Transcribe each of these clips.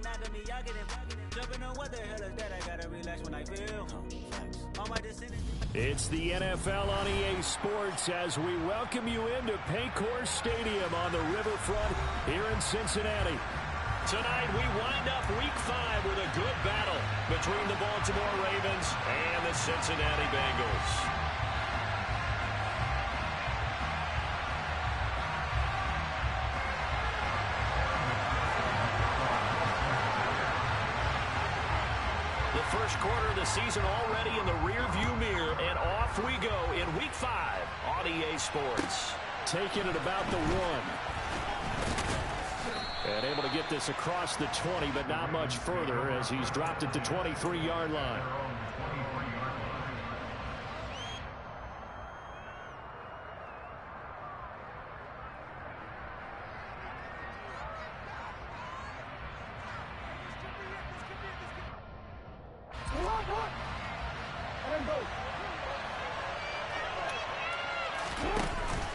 monogamy, y'all get it. Jumping on what the hell is that? I gotta relax when I feel. All my descendants. It's the NFL on EA Sports as we welcome you into Paycor Stadium on the riverfront here in Cincinnati. Tonight we wind up Week 5 with a good battle between the Baltimore Ravens and the Cincinnati Bengals. First quarter of the season already in the rearview mirror, and off we go in Week 5 on EA Sports. Taking it about the 1. And able to get this across the 20, but not much further as he's dropped it to 23-yard line.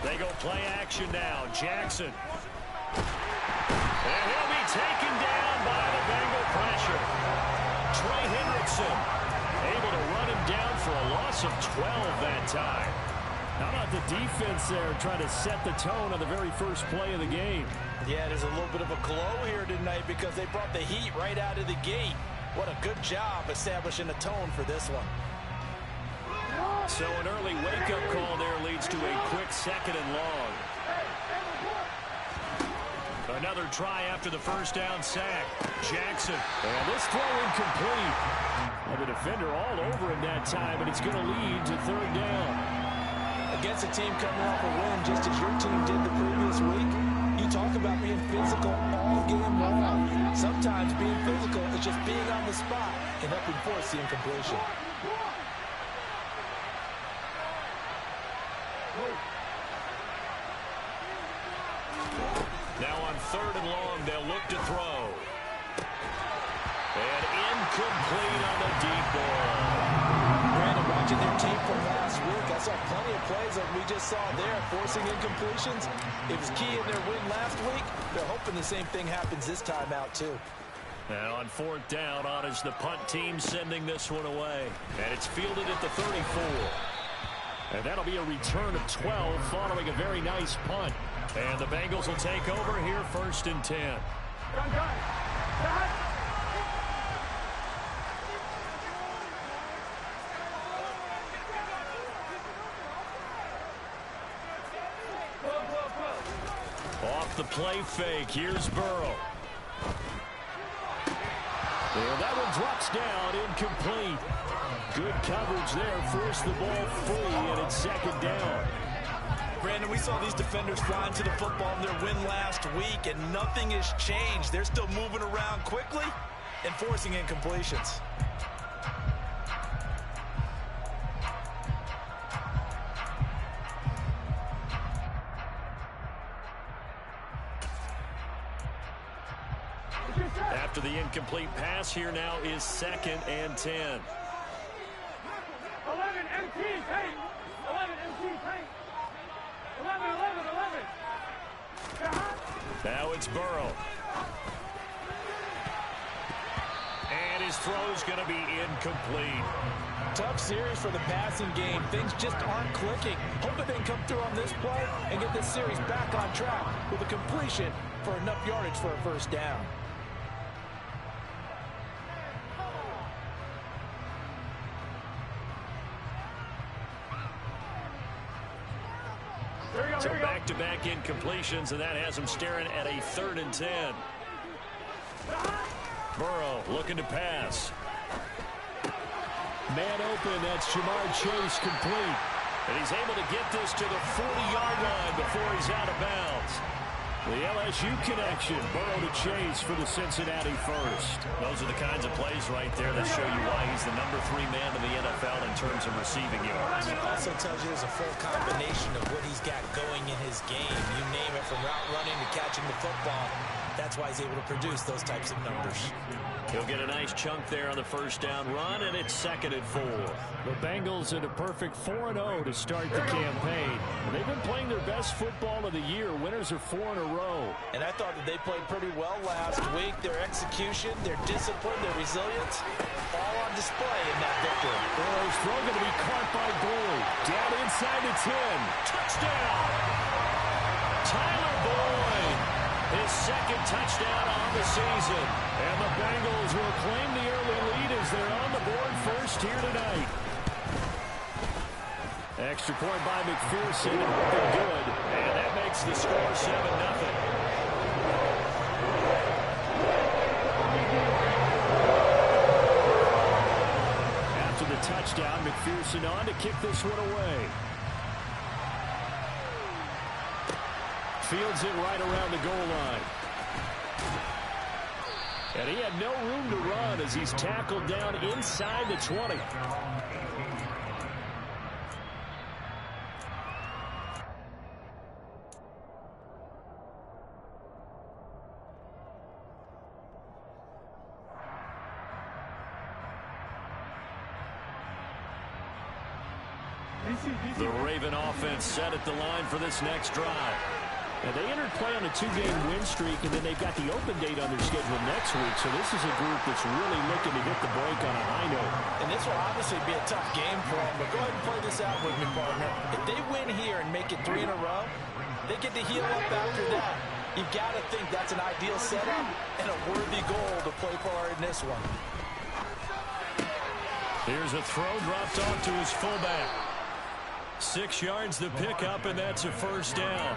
They go play action now. Jackson. And he'll be taken down by the Bengal pressure. Trey Hendrickson able to run him down for a loss of 12 that time. How about the defense there trying to set the tone on the very first play of the game? Yeah, there's a little bit of a glow here tonight because they brought the heat right out of the gate. What a good job establishing a tone for this one. So an early wake-up call there leads to a quick 2nd and long. Another try after the first down sack. Jackson. And this throw incomplete. And the defender all over him that time, but it's going to lead to 3rd down. Against a team coming off a win just as your team did the previous week, you talk about being physical all game long. Sometimes being physical is just being on the spot and helping force the incompletion. Now on 3rd and long, they'll look to throw. And incomplete on the deep ball. Brandon, watching their tape from last week, I saw plenty of plays like we just saw there, forcing incompletions. It was key in their win last week. They're hoping the same thing happens this time out, too. Now on 4th down, on is the punt team sending this one away. And it's fielded at the 34. And that'll be a return of 12 following a very nice punt. And the Bengals will take over here 1st and 10. Off the play fake, here's Burrow. And that one drops down, incomplete. Good coverage there, forced the ball free, and it's 2nd down. Brandon, we saw these defenders flying to the football in their win last week, and nothing has changed. They're still moving around quickly and forcing incompletions. After the incomplete pass, here now is 2nd and 10. 11 MTs, hey! 11 MTs, hey! 11. Now it's Burrow. And his throw's going to be incomplete. Tough series for the passing game. Things just aren't clicking. Hoping they can come through on this play and get this series back on track with a completion for enough yardage for a 1st down. So back-to-back incompletions, and that has him staring at a 3rd and 10. Burrow looking to pass. Man open, that's Jamar Chase complete. And he's able to get this to the 40-yard line before he's out of bounds. The LSU connection, Burrow to Chase for the Cincinnati first. Those are the kinds of plays right there that show you why he's the number 3 man in the NFL in terms of receiving yards. It also tells you there's a full combination of what he's got going in his game. You name it, from route running to catching the football. That's why he's able to produce those types of numbers. He'll get a nice chunk there on the first down run, and it's 2nd and 4. The Bengals at a perfect 4-0 to start the campaign. They've been playing their best football of the year. Winners are 4 in a row. And I thought that they played pretty well last week. Their execution, their discipline, their resilience, all on display in that victory. Burrow's throw going to be caught by Boyd. Down inside the 10. Touchdown! Tyler Boyd, his second touchdown on the season. And the Bengals will claim the early lead as they're on the board first here tonight. Extra point by McPherson, nothing good. And that makes the score 7-0. After the touchdown, McPherson on to kick this one away. Fields it right around the goal line. And he had no room to run as he's tackled down inside the 20. The Raven offense set at the line for this next drive. And they entered play on a 2-game win streak, and then they've got the open date on their schedule next week. So this is a group that's really looking to hit the break on a high note. And this will obviously be a tough game for them, but go ahead and play this out with me, partner. If they win here and make it 3 in a row, they get to heal up after that. You've got to think that's an ideal setup and a worthy goal to play for in this one. Here's a throw dropped off to his fullback. 6 yards the pickup, and that's a first down.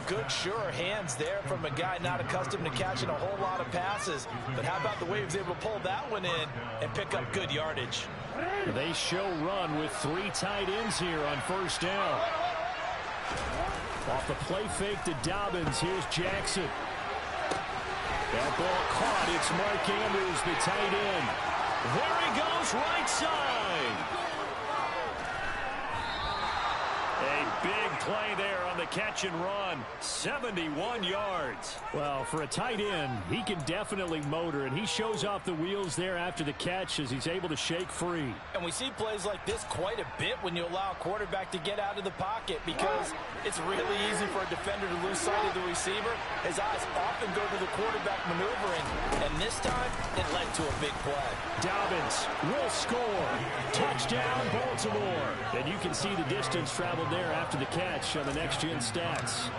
Good, sure hands there from a guy not accustomed to catching a whole lot of passes. But how about the way he was able to pull that one in and pick up good yardage? They show run with 3 tight ends here on first down. Off the play fake to Dobbins. Here's Jackson. That ball caught. It's Mark Andrews, the tight end. There he goes, right side. A big play there on the catch and run. 71 yards. Well, for a tight end, he can definitely motor, and he shows off the wheels there after the catch as he's able to shake free. And we see plays like this quite a bit when you allow a quarterback to get out of the pocket because it's really easy for a defender to lose sight of the receiver. His eyes often go to the quarterback maneuvering, and this time it led to a big play. Dobbins will score. Touchdown, Baltimore. And you can see the distance traveled there after the catch on the next-gen stats.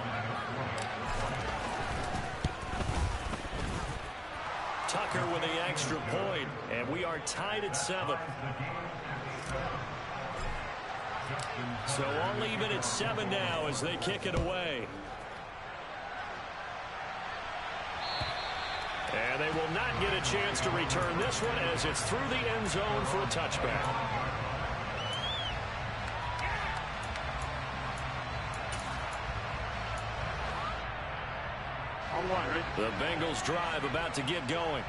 Tucker with the extra point, and we are tied at 7. So all even at 7 now as they kick it away. And they will not get a chance to return this one as it's through the end zone for a touchback. The Bengals drive about to get going.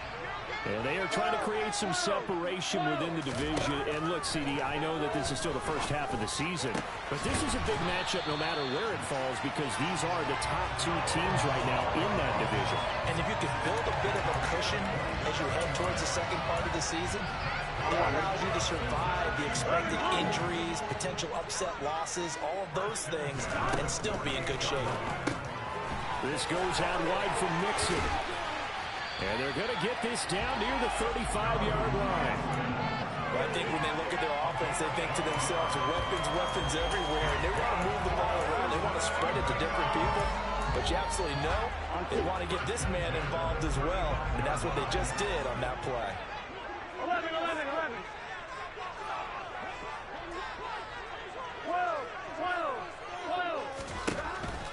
And they are trying to create some separation within the division. And look, CD, I know that this is still the first half of the season, but this is a big matchup no matter where it falls because these are the top 2 teams right now in that division. And if you can build a bit of a cushion as you head towards the second part of the season, it allows you to survive the expected injuries, potential upset losses, all of those things, and still be in good shape. This goes out wide from Mixon. And they're going to get this down near the 35-yard line. Well, I think when they look at their offense, they think to themselves, weapons everywhere. And they want to move the ball around. They want to spread it to different people. But you absolutely know they want to get this man involved as well. And that's what they just did on that play. 11. 12.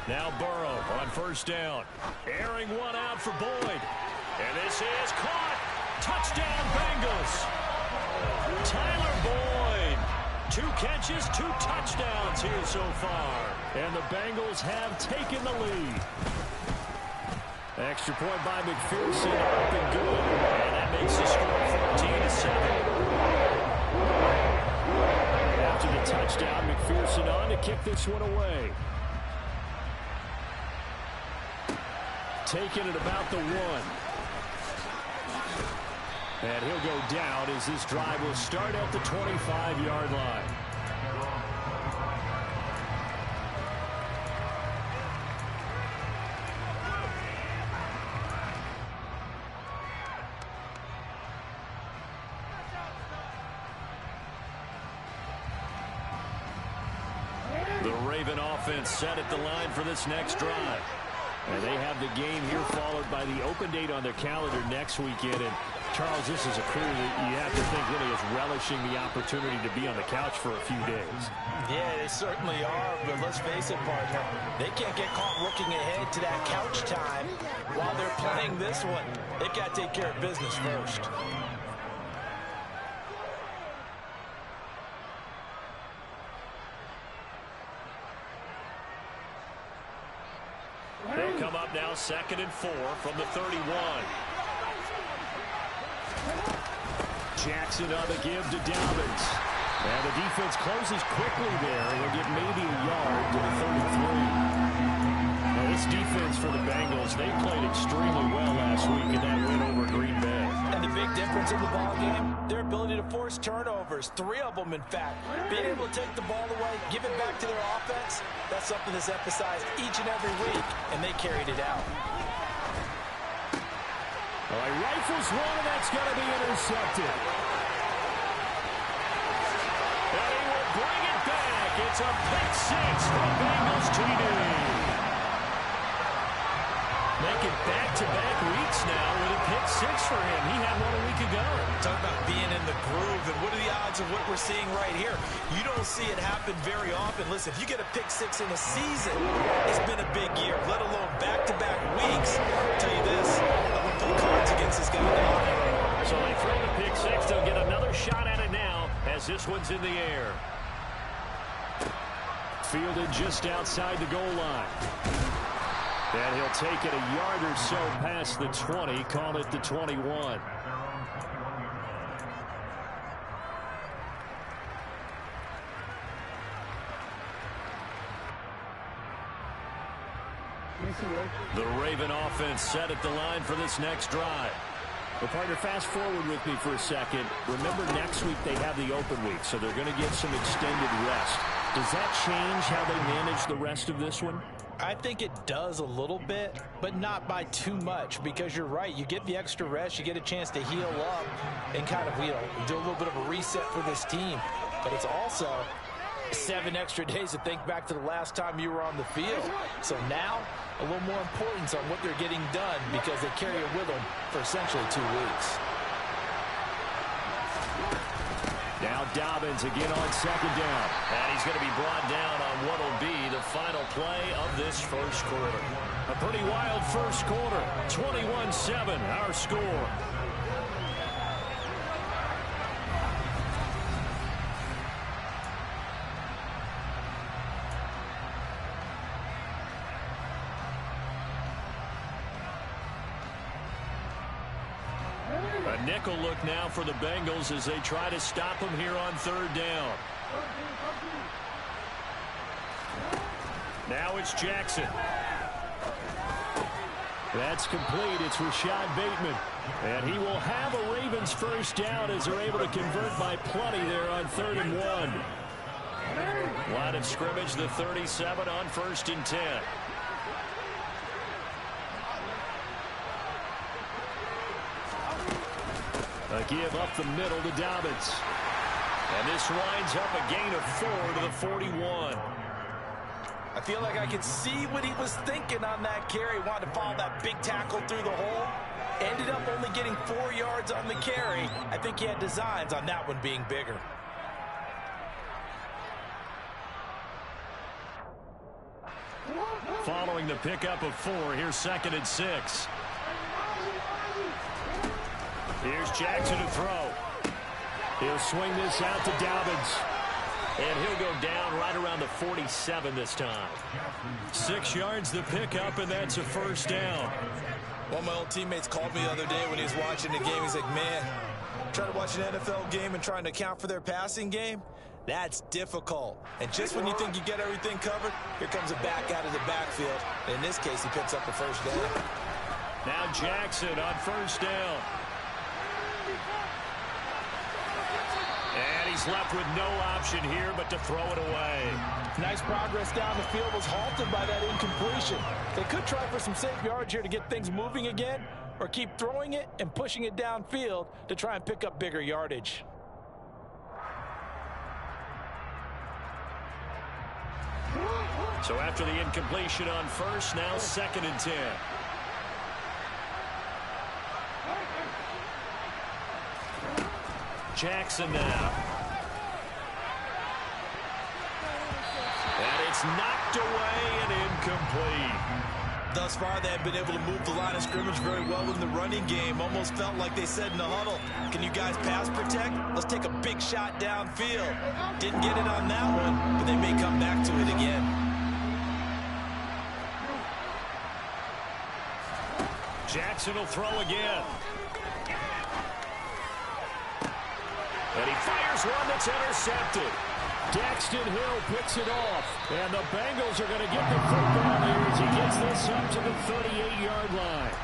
Now Burrow on first down. Airing one out for Boyd. And this is caught. Touchdown, Bengals. Tyler Boyd. 2 catches, 2 touchdowns here so far. And the Bengals have taken the lead. Extra point by McPherson. Up and good. And that makes the score 14-7. After the touchdown, McPherson on to kick this one away. Taken at about the 1. And he'll go down as this drive will start at the 25-yard line. The Raven offense set at the line for this next drive. And they have the game here followed by the open date on their calendar next weekend. And Charles, this is a crew that you have to think really is relishing the opportunity to be on the couch for a few days. Yeah, they certainly are, but let's face it, partner. They can't get caught looking ahead to that couch time while they're playing this one. They've got to take care of business first. They'll come up now 2nd and 4 from the 31. Jackson on the give to Dobbins. And the defense closes quickly there. He'll get maybe a yard to the 33. Now this defense for the Bengals, they played extremely well last week in that win over Green Bay. And the big difference in the ball game, their ability to force turnovers, 3 of them in fact. Being able to take the ball away, give it back to their offense, that's something that's emphasized each and every week, and they carried it out. Well, he rifles one, and that's going to be intercepted. And he will bring it back. It's a pick 6 for Bengals TD. Making back-to-back weeks now with a pick 6 for him. He had one a week ago. Talk about being in the groove, and what are the odds of what we're seeing right here? You don't see it happen very often. Listen, if you get a pick 6 in a season, it's been a big year, let alone back-to-back weeks. I'll tell you this, I'm going to play cards against this guy now. So they throw the pick 6. They'll get another shot at it now as this one's in the air. Fielded just outside the goal line. And he'll take it a yard or so past the 20, call it the 21. The Raven offense set at the line for this next drive. Well, partner, fast forward with me for a second. Remember, next week they have the open week, so they're going to get some extended rest. Does that change how they manage the rest of this one? I think it does a little bit, but not by too much, because you're right. You get the extra rest, you get a chance to heal up and kind of, do a little bit of a reset for this team. But it's also 7 extra days to think back to the last time you were on the field. So now, a little more importance on what they're getting done, because they carry it with them for essentially 2 weeks. Now Dobbins again on 2nd down. And he's going to be brought down on what will be the final play of this first quarter. A pretty wild first quarter. 21-7, our score. A nickel look now for the Bengals as they try to stop him here on 3rd down. Now it's Jackson. That's complete. It's Rashad Bateman. And he will have a Ravens first down as they're able to convert by plenty there on 3rd and 1. Line of scrimmage, the 37 on 1st and 10. A give up the middle to Dobbins. And this winds up a gain of 4 to the 41. I feel like I could see what he was thinking on that carry. Wanted to follow that big tackle through the hole. Ended up only getting 4 yards on the carry. I think he had designs on that one being bigger. Following the pickup of 4, here's 2nd and 6. Here's Jackson to throw. He'll swing this out to Dobbins. And he'll go down right around the 47 this time. 6 yards the pickup, and that's a first down. One of my old teammates called me the other day when he was watching the game. He's like, man, trying to watch an NFL game and trying to account for their passing game, that's difficult. And just when you think you get everything covered, here comes a back out of the backfield. And in this case, he picks up the first down. Now Jackson on 1st down. And he's left with no option here but to throw it away. Nice progress down the field, was halted by that incompletion. They could try for some safe yards here to get things moving again, or keep throwing it and pushing it downfield to try and pick up bigger yardage. So after the incompletion on first, now 2nd and 10. Jackson now. And it's knocked away and incomplete. Thus far, they have been able to move the line of scrimmage very well in the running game. Almost felt like they said in the huddle, can you guys pass protect? Let's take a big shot downfield. Didn't get it on that one, but they may come back to it again. Jackson will throw again. And he fires one that's intercepted. Daxton Hill picks it off. And the Bengals are going to get the football here as he gets this up to the 38-yard line.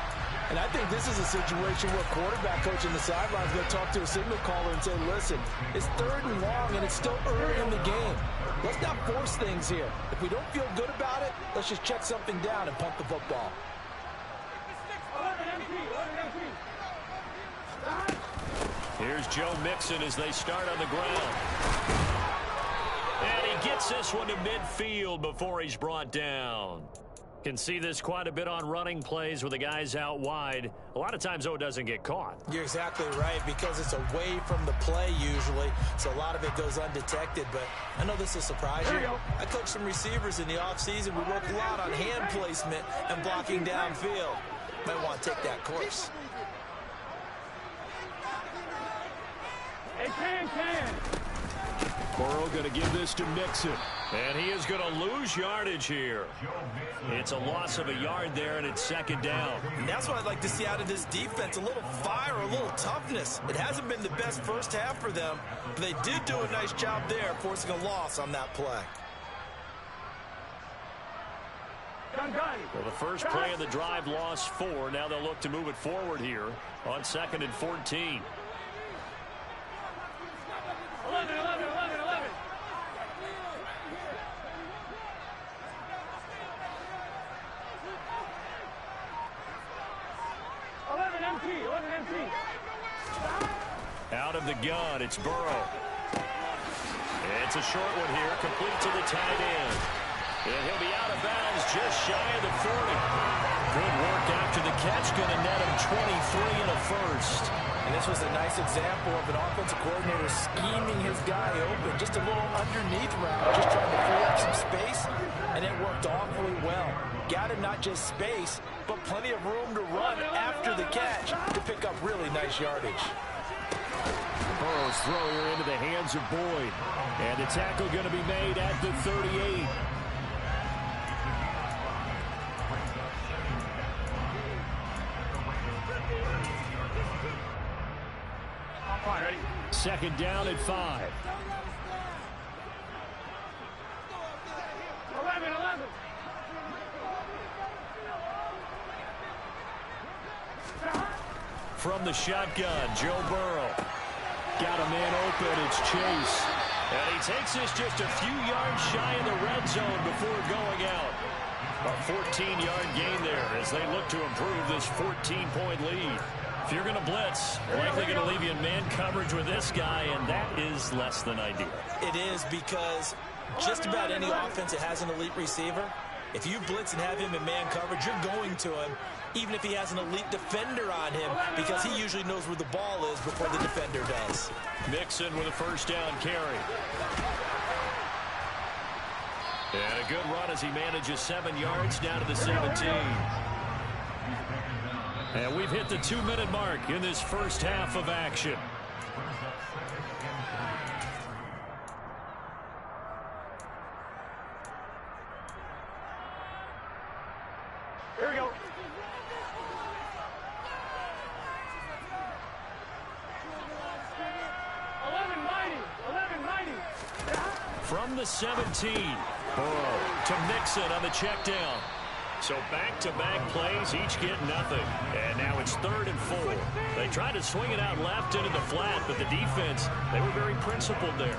And I think this is a situation where quarterback coach in the sideline is going to talk to a signal caller and say, listen, it's 3rd and long and it's still early in the game. Let's not force things here. If we don't feel good about it, let's just check something down and punt the football. Here's Joe Mixon as they start on the ground. And he gets this one to midfield before he's brought down. Can see this quite a bit on running plays with the guys out wide. A lot of times, though, it doesn't get caught. You're exactly right, because it's away from the play usually, so a lot of it goes undetected. But I know this will surprise you. I coached some receivers in the offseason. We work a lot on hand placement and blocking downfield. Might want to take that course. Burrow going to give this to Mixon. And he is going to lose yardage here. It's a loss of a yard there, and it's 2nd down. And that's what I'd like to see out of this defense, a little fire, a little toughness. It hasn't been the best first half for them, but they did do a nice job there, forcing a loss on that play. Well, the first play of the drive lost 4. Now they'll look to move it forward here on 2nd and 14. 11. Out of the gun, it's Burrow. It's a short one here, complete to the tight end. And he'll be out of bounds just shy of the 40. Good work after the catch, going to net him 23 and a first. And this was a nice example of an offensive coordinator scheming his guy open. Just a little underneath route, just trying to free up some space, and it worked awfully well. Got him not just space, but plenty of room to run after the catch to pick up really nice yardage. Burrow's throw here into the hands of Boyd. And the tackle going to be made at the 38. Ready? 2nd down at 5. 11. From the shotgun, Joe Burrow. Got a man open, it's Chase. And he takes this just a few yards shy of the red zone before going out. A 14-yard gain there as they look to improve this 14-point lead. If you're going to blitz, likely going to leave you in man coverage with this guy, and that is less than ideal. It is, because just about any offense that has an elite receiver, if you blitz and have him in man coverage, you're going to him, even if he has an elite defender on him, because he usually knows where the ball is before the defender does. Mixon with a first down carry. And a good run as he manages 7 yards down to the 17. And we've hit the 2-minute mark in this first half of action. Here we go. From the 17, Burrow to Mixon on the check down. So back-to-back plays, each get nothing. And now it's 3rd and 4. They tried to swing it out left into the flat, but the defense, they were very principled there.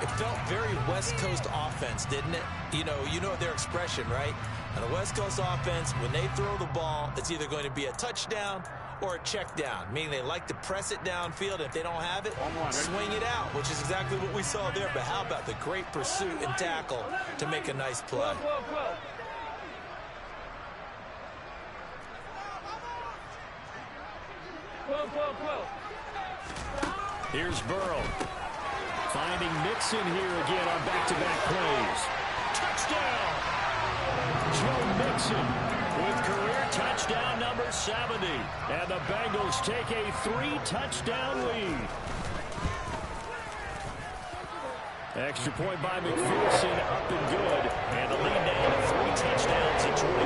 It felt very West Coast offense, didn't it? You know their expression, right? On the West Coast offense, when they throw the ball, it's either going to be a touchdown or a check down, meaning they like to press it downfield. If they don't have it, swing it out, which is exactly what we saw there. But how about the great pursuit and tackle to make a nice play? Here's Burrow. Finding Mixon here again on back-to-back plays. Touchdown! Joe Mixon with career touchdown number 70. And the Bengals take a 3-touchdown lead. Extra point by McPherson, up and good. And the lead now to 3 touchdowns at 21.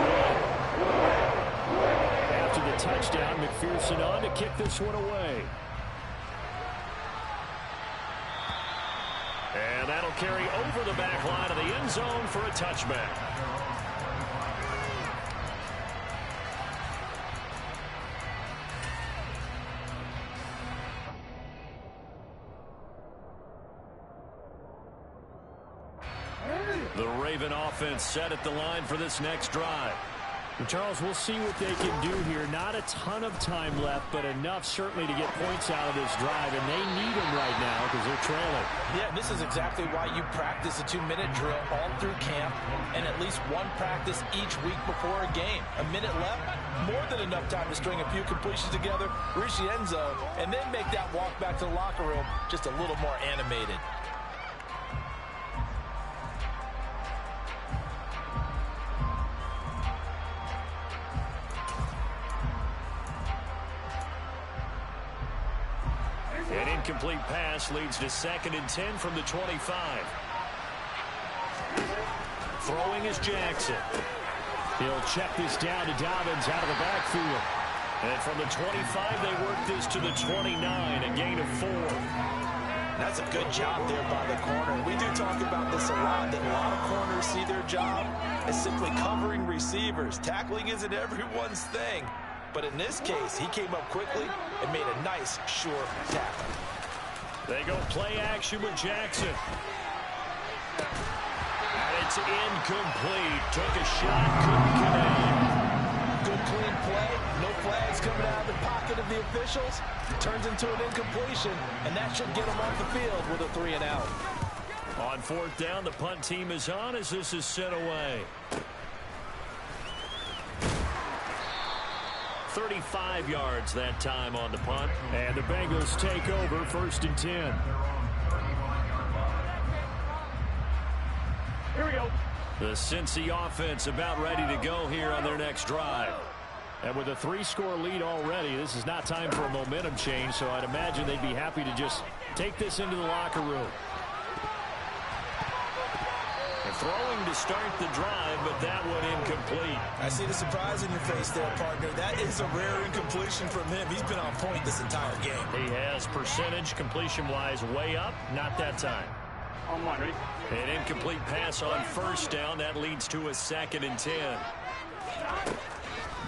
After the touchdown, McPherson on to kick this one away. And that'll carry over the back line of the end zone for a touchback. The Raven offense set at the line for this next drive. And Charles, we'll see what they can do here. Not a ton of time left, but enough certainly to get points out of this drive, and they need them right now because they're trailing. Yeah, this is exactly why you practice a 2-minute drill all through camp and at least one practice each week before a game. A minute left, more than enough time to string a few completions together, reach the end zone, and then make that walk back to the locker room just a little more animated. An incomplete pass leads to 2nd and 10 from the 25. Throwing is Jackson. He'll check this down to Dobbins out of the backfield. And from the 25, they work this to the 29, a gain of 4. That's a good job there by the corner. We do talk about this a lot, that a lot of corners see their job as simply covering receivers. Tackling isn't everyone's thing. But in this case, he came up quickly and made a nice, sure tackle. They go play action with Jackson. And it's incomplete. Took a shot, couldn't connect. Good clean play. No flags coming out of the pocket of the officials. Turns into an incompletion, and that should get them off the field with a 3-and-out. On 4th down, the punt team is on as this is sent away. 35 yards that time on the punt. And the Bengals take over 1st and 10. Here we go. The Cincy offense about ready to go here on their next drive. And with a 3-score lead already, this is not time for a momentum change, so I'd imagine they'd be happy to just take this into the locker room. Throwing to start the drive, but that one incomplete. I see the surprise in your face there, partner. That is a rare incompletion from him. He's been on point this entire game. He has percentage completion-wise way up, not that time. On one, ready? An incomplete pass on 1st down. That leads to a 2nd and 10.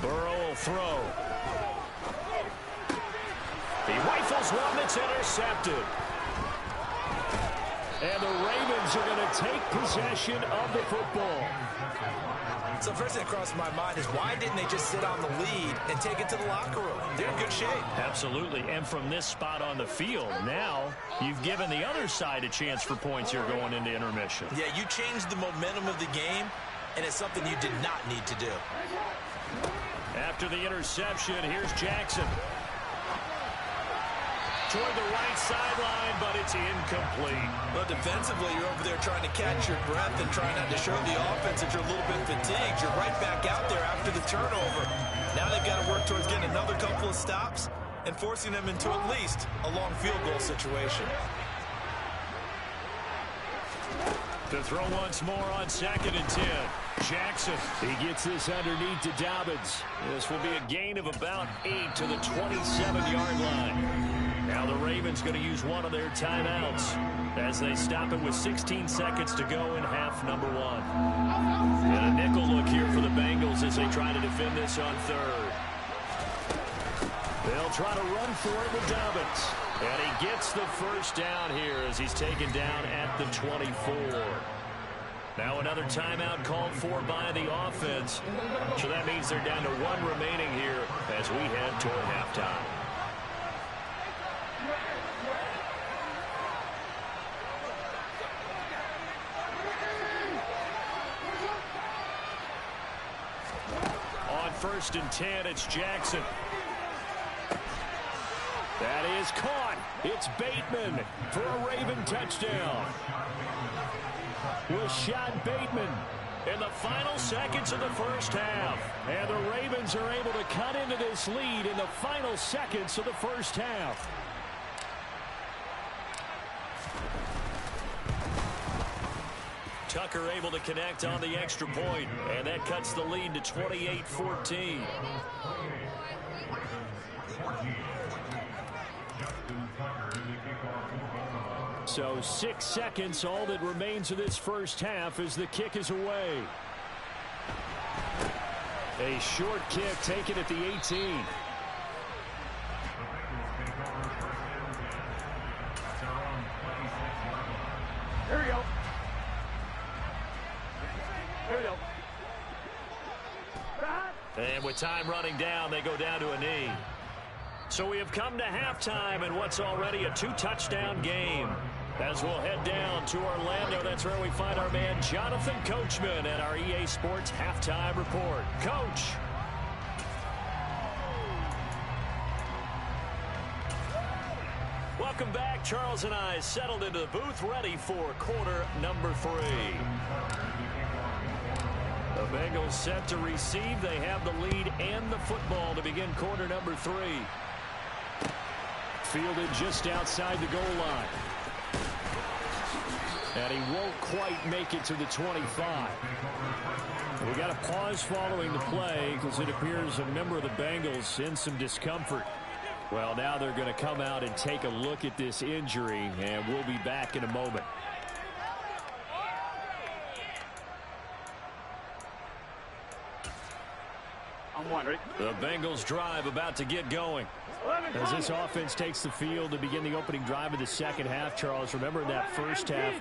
Burrow will throw. He rifles one that's intercepted. And the Ravens are going to take possession of the football. So first thing that crossed my mind is why didn't they just sit on the lead and take it to the locker room? They're in good shape. Absolutely. And from this spot on the field, now you've given the other side a chance for points here going into intermission. Yeah, you changed the momentum of the game, and it's something you did not need to do. After the interception, here's Jackson. Toward the right sideline, but it's incomplete. Well, defensively, you're over there trying to catch your breath and trying not to show the offense that you're a little bit fatigued. You're right back out there after the turnover. Now they've got to work towards getting another couple of stops and forcing them into at least a long field goal situation. To throw once more on 2nd and 10. Jackson, he gets this underneath to Dobbins. This will be a gain of about 8 to the 27-yard line. Now the Ravens going to use one of their timeouts as they stop it with 16 seconds to go in half number 1. And a nickel look here for the Bengals as they try to defend this on 3rd. They'll try to run for it with Dobbins. And he gets the 1st down here as he's taken down at the 24. Now another timeout called for by the offense. So that means they're down to 1 remaining here as we head toward halftime. On 1st and 10, it's Jackson. That is caught. It's Bateman for a Raven touchdown. Rashad Bateman in the final seconds of the first half. And the Ravens are able to cut into this lead in the final seconds of the first half. Tucker able to connect on the extra point, and that cuts the lead to 28-14. So 6 seconds, all that remains of this first half as the kick is away. A short kick taken at the 18. Here we go. Here we go. And with time running down, they go down to a knee. So we have come to halftime in what's already a 2-touchdown game. As we'll head down to Orlando, that's where we find our man Jonathan Coachman at our EA Sports Halftime Report. Coach. Welcome back. Charles and I settled into the booth, ready for quarter number 3. The Bengals set to receive. They have the lead and the football to begin quarter number 3. Fielded just outside the goal line. And he won't quite make it to the 25. We got a pause following the play because it appears a member of the Bengals in some discomfort. Well, now they're going to come out and take a look at this injury, and we'll be back in a moment. I'm wondering. The Bengals drive about to get going. As this offense takes the field to begin the opening drive of the second half, Charles, remember that first half,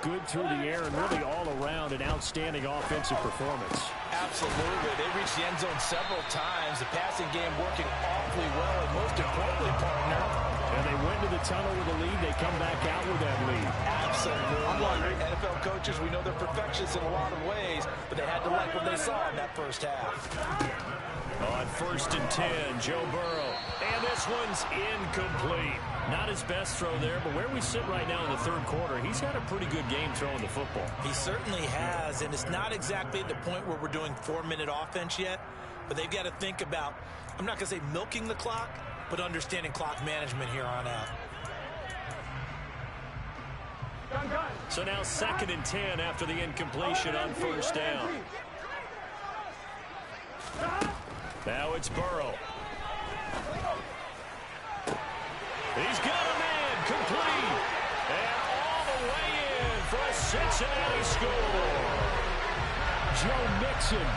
good through the air and really all around an outstanding offensive performance. Absolutely. They reached the end zone several times. The passing game working awfully well, and most importantly, partner. And they went to the tunnel with a lead. They come back out with that lead. Absolutely. NFL coaches, we know they're perfectionists in a lot of ways, but they had to like what they saw in that first half. On 1st and 10, Joe Burrow. And this one's incomplete. Not his best throw there, but where we sit right now in the third quarter, he's had a pretty good game throwing the football. He certainly has, and it's not exactly at the point where we're doing 4-minute offense yet, but they've got to think about, I'm not going to say milking the clock, but understanding clock management here on out. So now 2nd and 10 after the incompletion on 1st down. Now it's Burrow. He's got a man complete. And all the way in for a Cincinnati score. Joe Mixon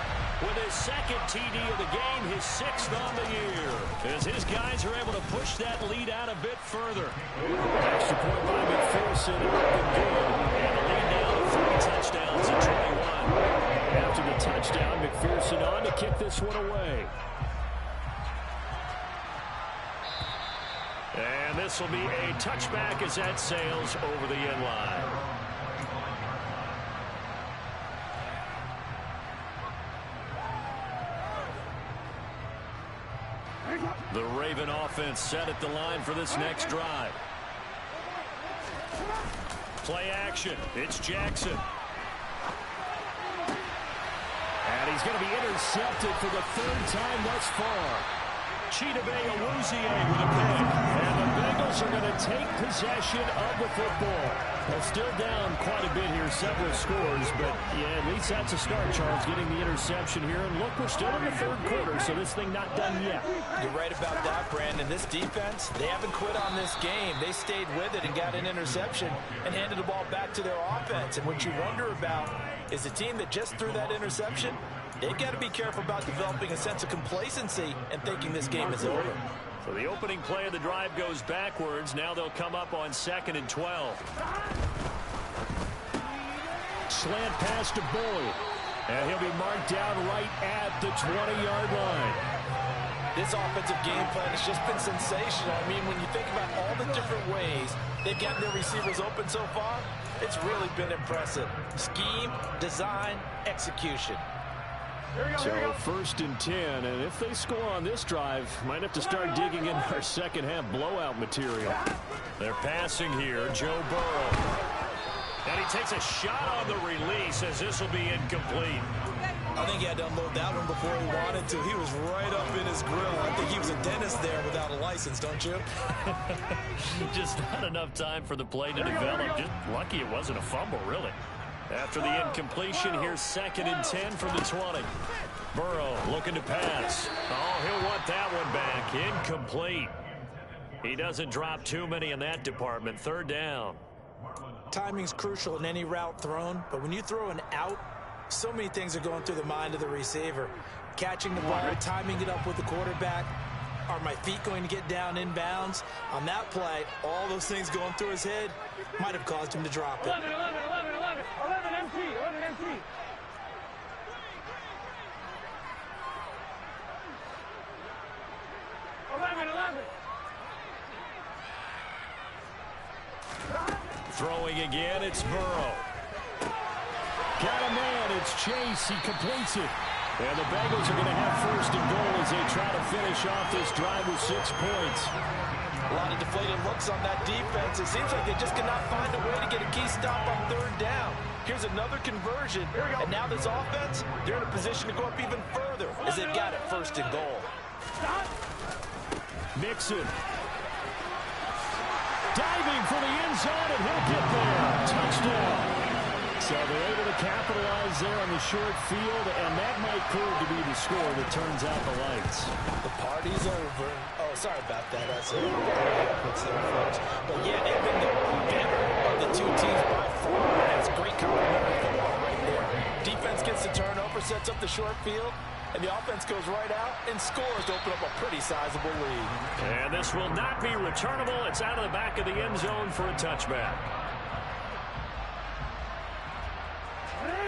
with his 2nd TD of the game, his 6th on the year. As his guys are able to push that lead out a bit further. Extra point by McPherson, looking good. And the lead now to 3 touchdowns at 21. After the touchdown, McPherson on to kick this one away. And this will be a touchback as that sails over the end line. The Raven offense set at the line for this next drive. Play action. It's Jackson. And he's going to be intercepted for the 3rd time thus far. Chidobe Awuzie with a pick. And the Bengals are going to take possession of the football. They're still down quite a bit here, several scores, but yeah, at least that's a start, Charles, getting the interception here. And look, we're still in the 3rd quarter, so this thing not done yet. You're right about that, Brandon. This defense, they haven't quit on this game. They stayed with it and got an interception and handed the ball back to their offense. And what you wonder about is the team that just threw that interception, they've got to be careful about developing a sense of complacency and thinking this game is over. So the opening play of the drive goes backwards. Now they'll come up on 2nd and 12. Slant pass to Boyd. And he'll be marked down right at the 20-yard line. This offensive game plan has just been sensational. I mean, when you think about all the different ways they've gotten their receivers open so far, it's really been impressive. Scheme, design, execution. So first and 10, and if they score on this drive, might have to start digging in our second half blowout material. They're passing here, Joe Burrow. And he takes a shot on the release as this will be incomplete. I think he had to unload that one before he wanted to. He was right up in his grill. I think he was a dentist there without a license, don't you? Just not enough time for the play to develop. Just lucky it wasn't a fumble, really. After the incompletion, here's second and 10 from the 20. Burrow looking to pass. Oh, he'll want that one back. Incomplete. He doesn't drop too many in that department. Third down. Timing's crucial in any route thrown, but when you throw an out, so many things are going through the mind of the receiver. Catching the ball, timing it up with the quarterback. Are my feet going to get down inbounds? On that play, all those things going through his head might have caused him to drop it. 11 MT. 11. Throwing again, it's Burrow. Got a man, it's Chase, he completes it. And the Bengals are going to have first and goal as they try to finish off this drive with 6 points. A lot of deflated looks on that defense. It seems like they just cannot find a way to get a key stop on third down. Here's another conversion, and now this offense, they're in a position to go up even further as they've got it first and goal. Mixon. Diving for the end zone, and he'll get there. Touchdown. So they're able to capitalize there on the short field, and that might prove to be the score that turns out the lights. The party's over. Oh, sorry about that. That's it. But yeah, they've been the better of the two teams by far. That's great complementary football right there. Defense gets the turnover, sets up the short field, and the offense goes right out and scores to open up a pretty sizable lead. And this will not be returnable. It's out of the back of the end zone for a touchback.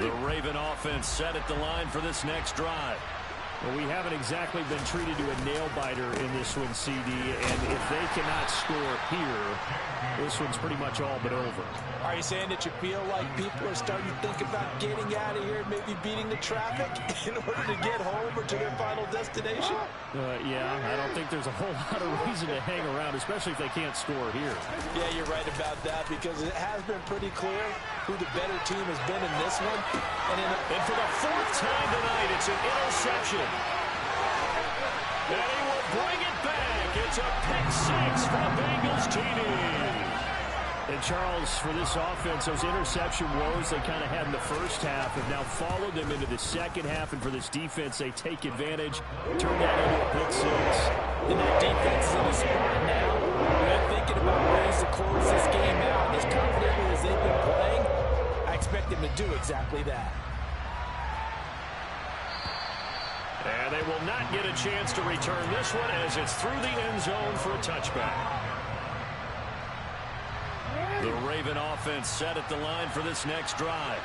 The Raven offense set at the line for this next drive. Well, we haven't exactly been treated to a nail-biter in this one, CD, and if they cannot score here, this one's pretty much all but over. Are you saying that you feel like people are starting to think about getting out of here and maybe beating the traffic in order to get home or to their final destination? Yeah, I don't think there's a whole lot of reason to hang around, especially if they can't score here. Yeah, you're right about that because it has been pretty clear who the better team has been in this one. And for the fourth time tonight, it's an interception. And he will bring it back. It's a pick six for the Bengals TD. And Charles, for this offense, those interception woes they kind of had in the first half have now followed them into the second half. And for this defense, they take advantage, turn that into a pick six. And that defense is in a spot now. They're thinking about ways to close this game out. And as confidently as they've been playing, I expect them to do exactly that. And they will not get a chance to return this one as it's through the end zone for a touchback. The Raven offense set at the line for this next drive.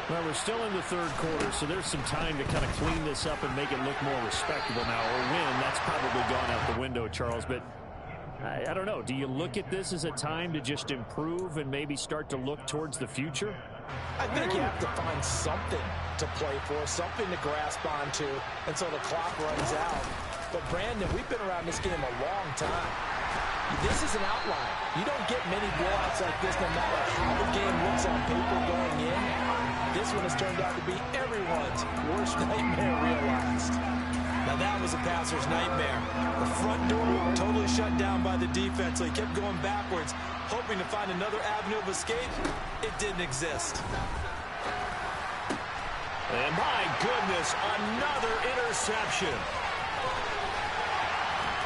Well, we're still in the third quarter, so there's some time to kind of clean this up and make it look more respectable now. Or win, that's probably gone out the window, Charles. But I don't know. Do you look at this as a time to just improve and maybe start to look towards the future? I think you have to find something to play for, something to grasp onto until the clock runs out. But, Brandon, we've been around this game a long time. This is an outlier. You don't get many blowouts like this no matter how the game looks on paper going in. This one has turned out to be everyone's worst nightmare realized. Now that was a passer's nightmare. The front door totally shut down by the defense, so he kept going backwards, hoping to find another avenue of escape. It didn't exist. And my goodness, another interception.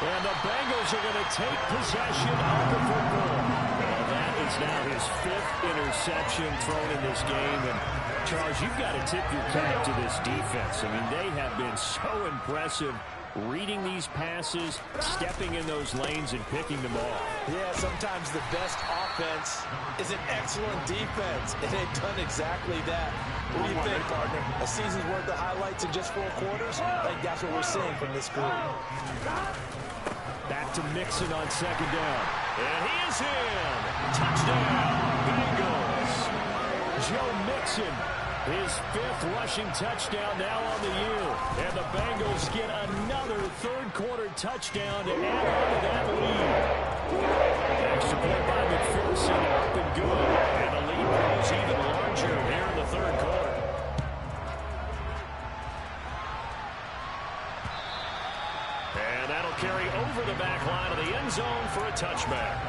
And the Bengals are going to take possession of the football. Well, that is now his fifth interception thrown in this game. And, Charles, you've got to tip your cap to this defense. I mean, they have been so impressive reading these passes, stepping in those lanes, and picking them off. Yeah, sometimes the best offense is an excellent defense, and they've done exactly that. What do you think, partner? A season's worth of highlights in just 4 quarters? I think that's what we're seeing from this group. Back to Mixon on second down. And he is in. Touchdown, Bengals. Joe Mixon His 5th rushing touchdown now on the year. And the Bengals get another third-quarter touchdown to add on to that lead. Extra point by McPherson, up and good. And the lead grows even larger here in the third quarter. And that'll carry over the back line of the end zone for a touchback.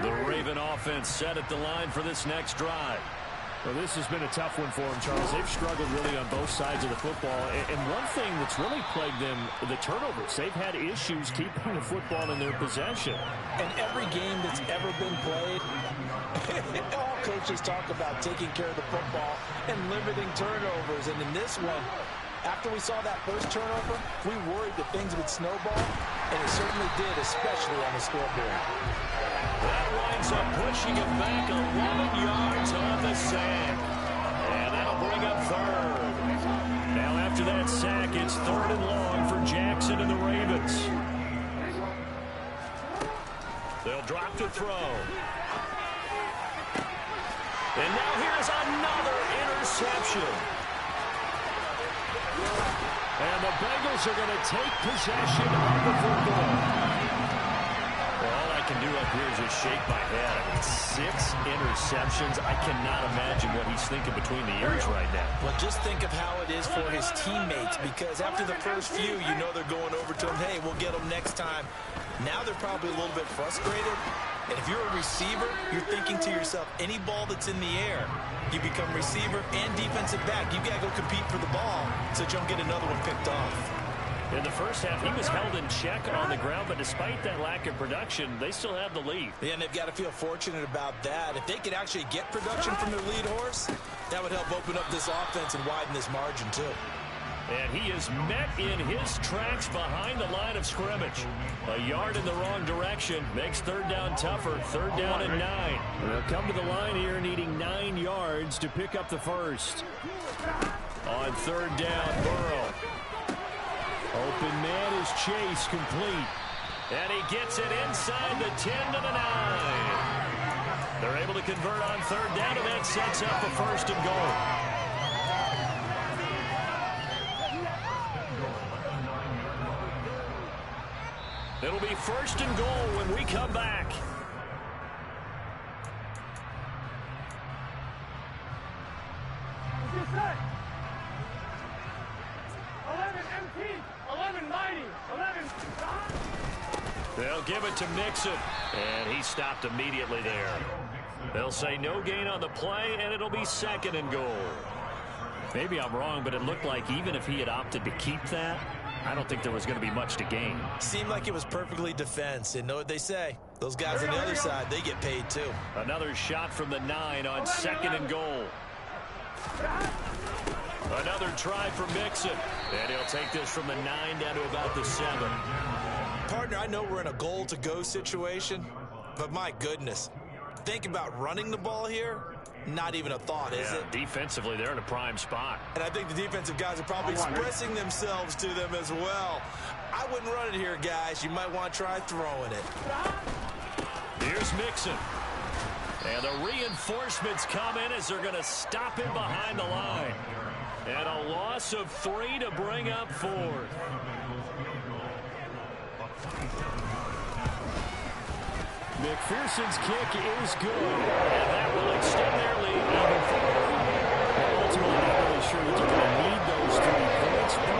The Raven offense set at the line for this next drive. Well, this has been a tough one for them, Charles. They've struggled really on both sides of the football. And one thing that's really plagued them, the turnovers. They've had issues keeping the football in their possession. And every game that's ever been played, all coaches talk about taking care of the football and limiting turnovers. And in this one, after we saw that first turnover, we worried that things would snowball, and it certainly did, especially on the scoreboard. That winds up pushing it back 11 yards on the sack. And that'll bring up third. Now after that sack, it's 3rd and long for Jackson and the Ravens. They'll drop to throw. And now here's another interception. And the Bengals are going to take possession of the football. All I can do up here is just shake my head. I mean, 6 interceptions. I cannot imagine what he's thinking between the ears right now. Well, just think of how it is for his teammates, because after the first few, you know they're going over to him, hey, we'll get them next time. Now they're probably a little bit frustrated. And if you're a receiver, you're thinking to yourself, any ball that's in the air, you become receiver and defensive back. You got to go compete for the ball so that you don't get another one picked off. In the first half, he was held in check on the ground, but despite that lack of production, they still have the lead. Yeah, and they've got to feel fortunate about that. If they could actually get production from their lead horse, that would help open up this offense and widen this margin too. And he is met in his tracks behind the line of scrimmage. A yard in the wrong direction makes 3rd down tougher. 3rd down and 9. They'll come to the line here needing 9 yards to pick up the first. On 3rd down, Burrow. Open man is Chase, complete. And he gets it inside the 10 to the 9. They're able to convert on 3rd down, and that sets up a 1st and goal. It'll be 1st and goal when we come back. What's this say? 11 MT, 11 mighty, 11 John. They'll give it to Mixon, and he stopped immediately there. They'll say no gain on the play, and it'll be 2nd and goal. Maybe I'm wrong, but it looked like even if he had opted to keep that, I don't think there was going to be much to gain. Seemed like it was perfectly defense. And know what they say? Those guys on the other side, they get paid too. Another shot from the 9 on 2nd and goal. Another try for Mixon. And he'll take this from the 9 down to about the 7. Partner, I know we're in a goal-to-go situation, but my goodness. Think about running the ball here. Not even a thought, is it? Defensively, they're in a prime spot. And I think the defensive guys are probably expressing themselves to them as well. I wouldn't run it here, guys. You might want to try throwing it. Here's Mixon. And the reinforcements come in as they're going to stop him behind the line. And a loss of 3 to bring up 4th. McPherson's kick is good, and that will extend their lead even further. Ultimately, not really sure that you're going to need those 3 points, but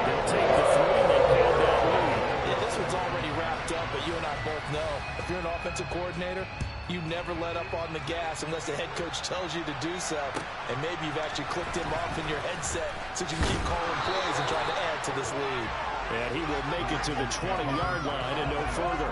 they'll take the 3 and they pad that lead. Yeah, this one's already wrapped up, but you and I both know if you're an offensive coordinator, you never let up on the gas unless the head coach tells you to do so. And maybe you've actually clicked him off in your headset so you can keep calling plays and trying to add to this lead. And he will make it to the 20-yard line and no further.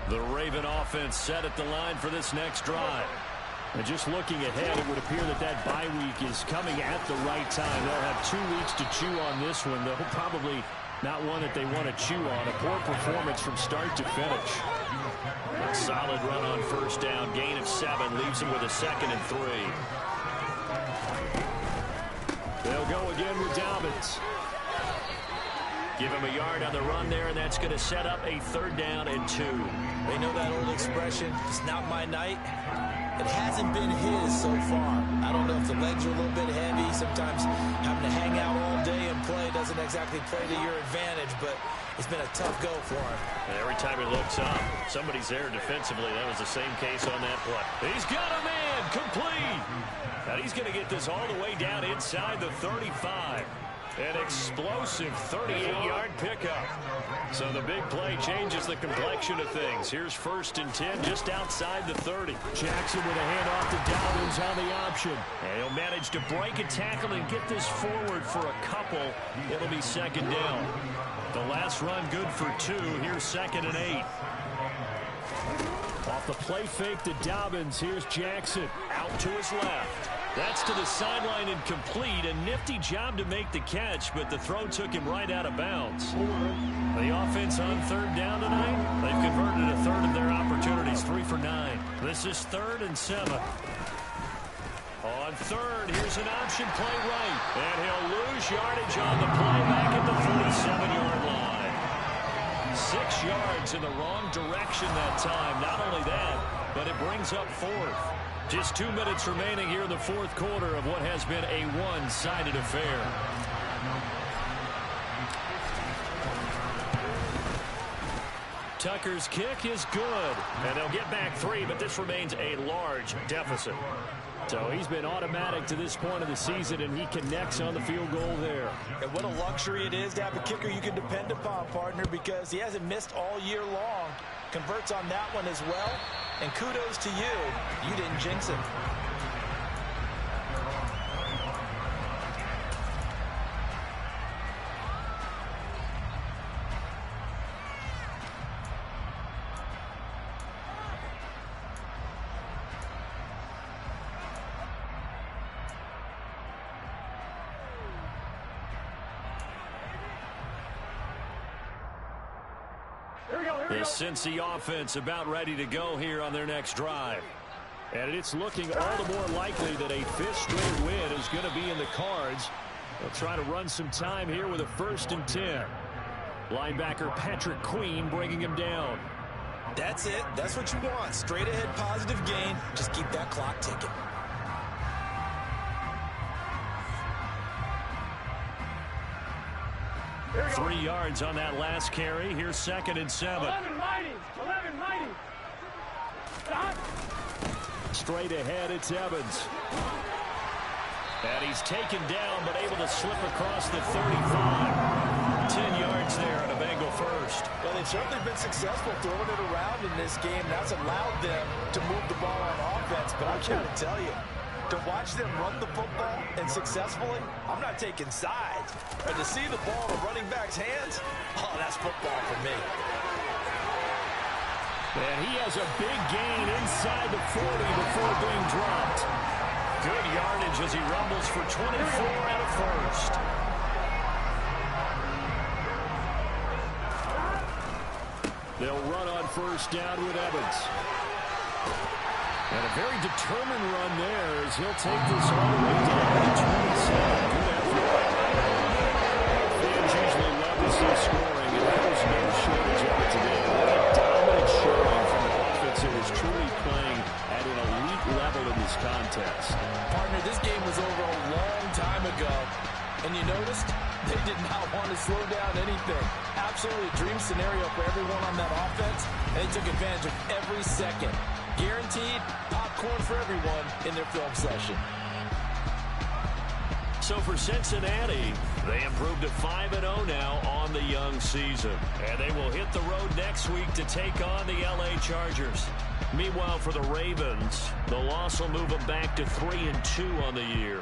The Raven offense set at the line for this next drive. And just looking ahead, it would appear that that bye week is coming at the right time. They'll have 2 weeks to chew on this one. They'll probably not one that they want to chew on. A poor performance from start to finish. A solid run on first down. Gain of 7 leaves him with a 2nd and 3. They'll go again with Dobbins. Give him a yard on the run there, and that's going to set up a 3rd down and 2. They know that old expression, it's not my night. It hasn't been his so far. I don't know if the legs are a little bit heavy. Sometimes having to hang out all day and play doesn't exactly play to your advantage, but it's been a tough go for him. And every time he looks up, somebody's there defensively. That was the same case on that play. He's got a man, complete. And he's going to get this all the way down inside the 35. An explosive 38-yard pickup. So the big play changes the complexion of things. Here's 1st and 10 just outside the 30. Jackson with a handoff to Dobbins on the option. And he'll manage to break a tackle and get this forward for a couple. It'll be 2nd down. The last run good for 2. Here's 2nd and 8. Off the play fake to Dobbins. Here's Jackson. Out to his left. That's to the sideline and complete. A nifty job to make the catch, but the throw took him right out of bounds. The offense on 3rd down tonight, they've converted a 1/3 of their opportunities, 3 for 9. This is 3rd and 7. On 3rd, here's an option play right. And he'll lose yardage on the play back at the 37-yard line. 6 yards in the wrong direction that time. Not only that, but it brings up 4th. Just 2 minutes remaining here in the 4th quarter of what has been a one-sided affair. Tucker's kick is good. And they'll get back 3, but this remains a large deficit. So he's been automatic to this point of the season, and he connects on the field goal there. And what a luxury it is to have a kicker you can depend upon, partner, because he hasn't missed all year long. Converts on that one as well. And kudos to you. You didn't jinx him. The Cincy offense about ready to go here on their next drive. And it's looking all the more likely that a 5th straight win is going to be in the cards. They'll try to run some time here with a 1st and 10. Linebacker Patrick Queen bringing him down. That's it. That's what you want. Straight ahead positive gain. Just keep that clock ticking. Three yards on that last carry. Here's 2nd and 7. 11 mighty. 11 mighty. Stop. Straight ahead, it's Evans. And he's taken down, but able to slip across the 35. 10 yards there on a Bengal first. Well, they've certainly been successful throwing it around in this game. That's allowed them to move the ball on offense. But I'm trying to tell you, to watch them run the football and successfully, I'm not taking sides. But to see the ball in the running back's hands, oh, that's football for me. And he has a big gain inside the 40 before being dropped. Good yardage as he rumbles for 24 and a first. They'll run on 1st down with Evans. And a very determined run there as he'll take this all the way down to 27. Good effort. Fans usually love to see scoring, and there was no shortage of it today. What a dominant showing from an offense that was truly playing at an elite level in this contest. Partner, this game was over a long time ago. And you noticed they did not want to slow down anything. Absolutely a dream scenario for everyone on that offense. And they took advantage of every second. Guaranteed popcorn for everyone in their film session. So for Cincinnati, they improved to 5-0 now on the young season. And they will hit the road next week to take on the LA Chargers. Meanwhile, for the Ravens, the loss will move them back to 3-2 on the year.